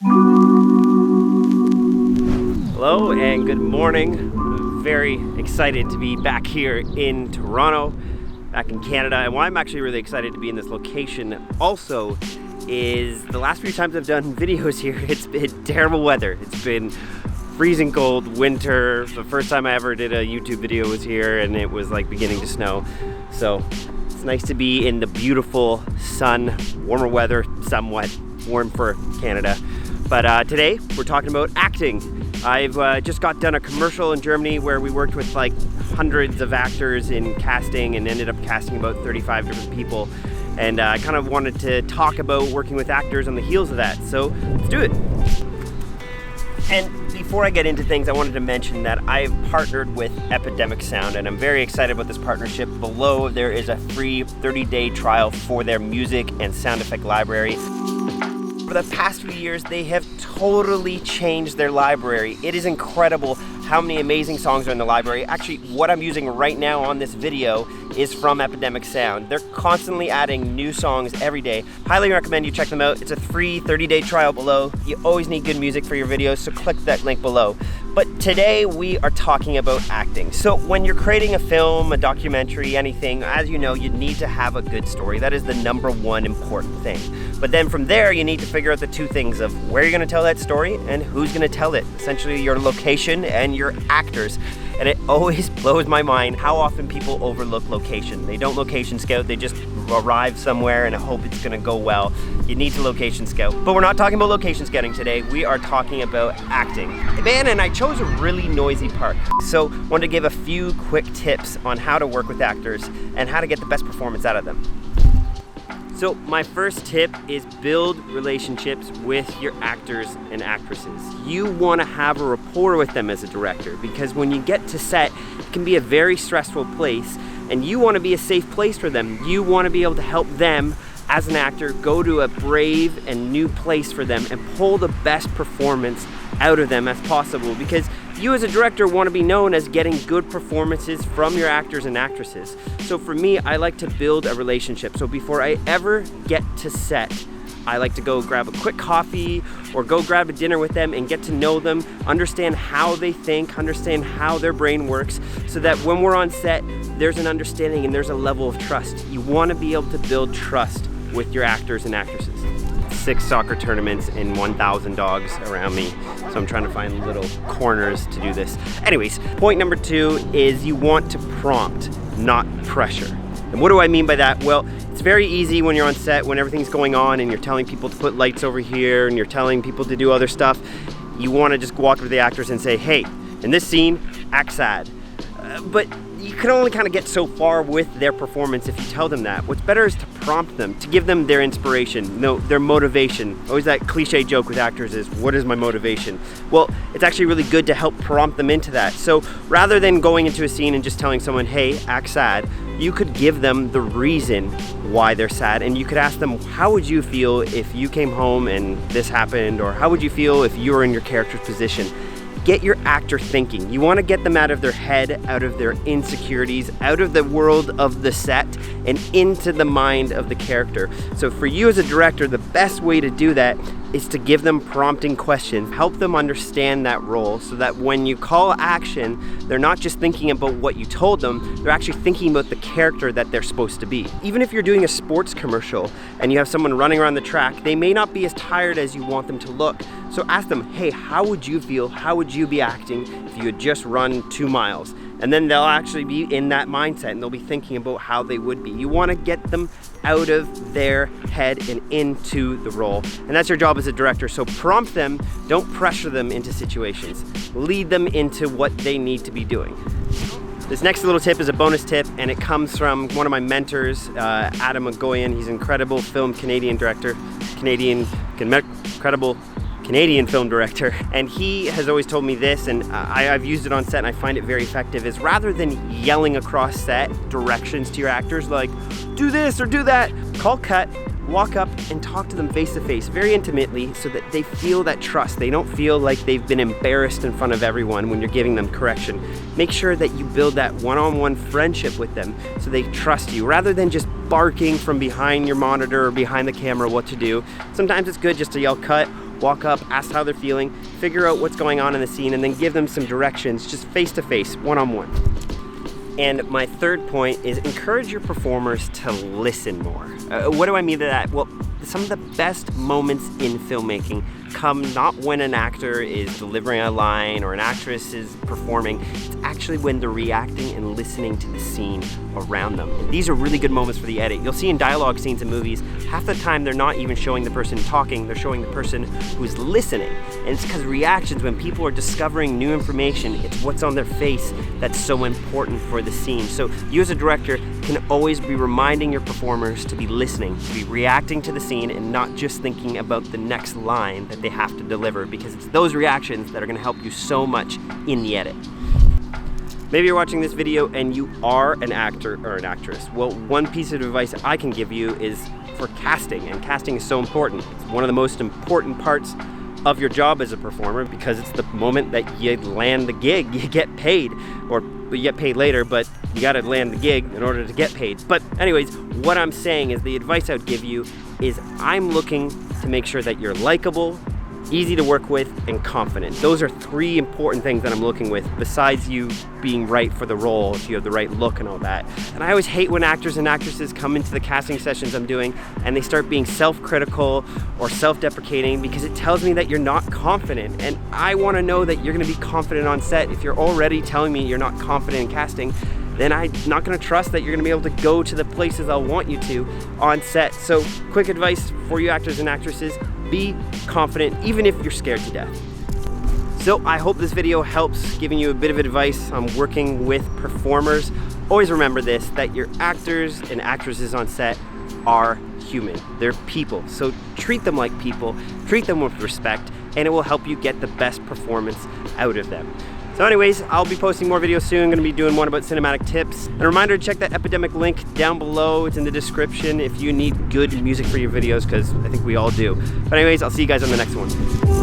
Hello and good morning. I'm very excited to be back here in Toronto, back in Canada. And why I'm actually really excited to be in this location also is the last few times I've done videos here, it's been terrible weather. It's been freezing cold, winter. The first time I ever did a YouTube video was here and it was like beginning to snow. So it's nice to be in the beautiful sun, warmer weather, somewhat warm for Canada. But today we're talking about acting. I've just got done a commercial in Germany where we worked with like hundreds of actors in casting and ended up casting about 35 different people. And I kind of wanted to talk about working with actors on the heels of that. So let's do it. And before I get into things, I wanted to mention that I've partnered with Epidemic Sound and I'm very excited about this partnership. Below there is a free 30-day trial for their music and sound effect library. For the past few years, they have totally changed their library. It is incredible how many amazing songs are in the library. Actually, what I'm using right now on this video is from Epidemic Sound. They're constantly adding new songs every day. Highly recommend you check them out. It's a free 30-day trial below. You always need good music for your videos, so click that link below. But today we are talking about acting. So when you're creating a film, a documentary, anything, as you know, you need to have a good story. That is the #1 important thing. But then from there, you need to figure out the two things of where you're gonna tell that story and who's gonna tell it. Essentially your location and your actors. And it always blows my mind how often people overlook location. They don't location scout, they just arrive somewhere and hope it's gonna go well. You need to location scout. But we're not talking about location scouting today, we are talking about acting. Man, and I chose a really noisy park. So wanted to give a few quick tips on how to work with actors and how to get the best performance out of them. So my first tip is build relationships with your actors and actresses. You want to have a rapport with them as a director because when you get to set, it can be a very stressful place and you want to be a safe place for them. You want to be able to help them as an actor go to a brave and new place for them and pull the best performance out of them as possible because you as a director want to be known as getting good performances from your actors and actresses. So for me, I like to build a relationship. So before I ever get to set, I like to go grab a quick coffee or go grab a dinner with them and get to know them, understand how they think, understand how their brain works, so that when we're on set, there's an understanding and there's a level of trust. You want to be able to build trust with your actors and actresses. 6 soccer tournaments and 1,000 dogs around me. So I'm trying to find little corners to do this. Anyways, point number 2 is you want to prompt, not pressure. And what do I mean by that? Well, it's very easy when you're on set, when everything's going on and you're telling people to put lights over here and you're telling people to do other stuff. You want to just walk up to the actors and say, hey, in this scene, act sad. But you can only kind of get so far with their performance if you tell them that. What's better is to prompt them, to give them their inspiration, their motivation. Always that cliche joke with actors is, what is my motivation? Well, it's actually really good to help prompt them into that. So rather than going into a scene and just telling someone, hey, act sad, you could give them the reason why they're sad and you could ask them, how would you feel if you came home and this happened? Or how would you feel if you were in your character's position? Get your actor thinking. You want to get them out of their head, out of their insecurities, out of the world of the set, and into the mind of the character. So for you as a director, the best way to do that is to give them prompting questions. Help them understand that role so that when you call action, they're not just thinking about what you told them, they're actually thinking about the character that they're supposed to be. Even if you're doing a sports commercial and you have someone running around the track, they may not be as tired as you want them to look. So ask them, hey, how would you feel? How would you be acting if you had just run 2 miles? And then they'll actually be in that mindset and they'll be thinking about how they would be. You want to get them out of their head and into the role. And that's your job as a director. So prompt them, don't pressure them into situations. Lead them into what they need to be doing. This next little tip is a bonus tip and it comes from one of my mentors, Adam McGoyan. He's an incredible Canadian film director, and he has always told me this, and I've used it on set and I find it very effective, is rather than yelling across set directions to your actors like, do this or do that, call cut, walk up and talk to them face to face, very intimately, so that they feel that trust. They don't feel like they've been embarrassed in front of everyone when you're giving them correction. Make sure that you build that one-on-one friendship with them so they trust you, rather than just barking from behind your monitor or behind the camera what to do. Sometimes it's good just to yell cut, walk up, ask how they're feeling, figure out what's going on in the scene, and then give them some directions, just face to face, one-on-one. And my third point is encourage your performers to listen more. What do I mean by that? Well, some of the best moments in filmmaking come not when an actor is delivering a line or an actress is performing. It's actually when they're reacting and listening to the scene around them. And these are really good moments for the edit. You'll see in dialogue scenes in movies, half the time they're not even showing the person talking, they're showing the person who's listening. And it's because reactions, when people are discovering new information, it's what's on their face that's so important for the scene. So you as a director can always be reminding your performers to be listening, to be reacting to the scene and not just thinking about the next line that they have to deliver, because it's those reactions that are going to help you so much in the edit. Maybe you're watching this video and you are an actor or an actress. Well, one piece of advice I can give you is for casting, and casting is so important. It's one of the most important parts of your job as a performer, because it's the moment that you land the gig, you get paid, or you get paid later, but you gotta land the gig in order to get paid. But anyways, what I'm saying is the advice I would give you is I'm looking to make sure that you're likable, easy to work with, and confident. Those are three important things that I'm looking with, besides you being right for the role, if you have the right look and all that. And I always hate when actors and actresses come into the casting sessions I'm doing and they start being self-critical or self-deprecating, because it tells me that you're not confident. And I want to know that you're going to be confident on set. If you're already telling me you're not confident in casting, then I'm not going to trust that you're going to be able to go to the places I'll want you to on set. So quick advice for you actors and actresses: be confident even if you're scared to death. So I hope this video helps, giving you a bit of advice on working with performers. Always remember this, that your actors and actresses on set are human. They're people. So treat them like people, treat them with respect, and it will help you get the best performance out of them. So anyways, I'll be posting more videos soon. I'm going to be doing one about cinematic tips. And a reminder to check that Epidemic link down below. It's in the description if you need good music for your videos, because I think we all do. But anyways, I'll see you guys on the next one.